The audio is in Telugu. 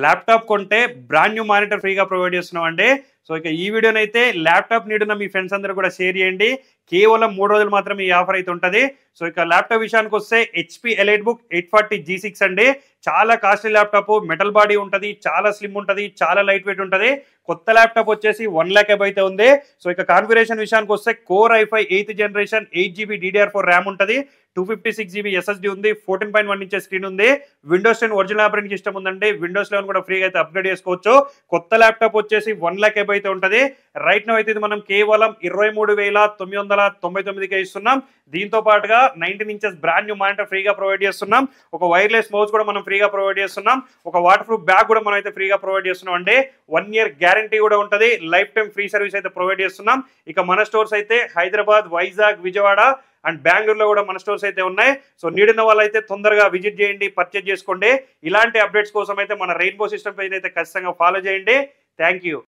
ల్యాప్టాప్ కొంటే బ్రాండ్ న్యూ మానిటర్ ఫ్రీగా ప్రొవైడ్ చేస్తున్నామండి. సో ఇక ఈ వీడియోనైతే ల్యాప్టాప్ నీడున్న మీ ఫ్రెండ్స్ అందరూ కూడా షేర్ చేయండి. కేవలం 3 రోజులు మాత్రమే ఈ ఆఫర్ అయితే ఉంటది. సో ఇక ల్యాప్టాప్ విషయానికి వస్తే హెచ్‌పీ ఎలైట్‌బుక్ 840 G6 అండి. చాలా కాస్ట్లీ ల్యాప్టాప్, మెటల్ బాడీ ఉంటది, చాలా స్లిమ్ ఉంటది, చాలా లైట్ వెయిట్ ఉంటది. కొత్త ల్యాప్టాప్ వచ్చేసి 1 లక్ష్ అబౌవ్ అయితే ఉంది. సో ఇక కాన్ఫిగరేషన్ విషయానికి వస్తే core i5 8th generation 8GB DDR4 RAM ఉంటది. 256GB SSD ఉంది. 14.1 ఇంచెస్ స్క్రీన్ ఉంది. విండోస్ 10 ఒరిజినల్ ఆపరేటింగ్ సిస్టమ్ ఉందండి. విండోస్ 11 కూడా ఫ్రీగా అయితే అప్గ్రేడ్ చేసుకోవచ్చు. కొత్త ల్యాప్టాప్ వచ్చేసి 1 లక్ష్ అబౌవ్ అయితే ఉంటది. రైట్ నౌ అయితే ఇది మనం కేవలం 23,999కే ఇస్తున్నాం. దీంతో పాటుగా 19 ఇంచెస్ బ్రాండ్ న్యూ మానిటర్ ఫ్రీగా ప్రొవైడ్ చేస్తున్నాం. ఒక వైర్లెస్ మౌస్ కూడా మనం ఫ్రీగా ప్రొవైడ్ చేస్తున్నాం. ఒక వాటర్ ప్రూఫ్ బ్యాగ్ కూడా మనం అయితే ఫ్రీగా ప్రొవైడ్ చేస్తున్నాం అండి. 1 ఇయర్ గ్యారంటీ కూడా ఉంటది. లైఫ్ టైం ఫ్రీ సర్వీస్ అయితే ప్రొవైడ్ చేస్తున్నాం. ఇక మన స్టోర్స్ అయితే హైదరాబాద్, వైజాగ్, విజయవాడ అండ్ బెంగళూరులో కూడా మన స్టోర్స్ అయితే ఉన్నాయి. సో నీడున్న వాళ్ళైతే తొందరగా విజిట్ చేయండి, పర్చేజ్ చేసుకోండి. ఇలాంటి అప్డేట్స్ కోసం అయితే మన రెయిన్బో సిస్టమ్ పేజ్ అయితే ఖచ్చితంగా ఫాలో చేయండి. Thank you.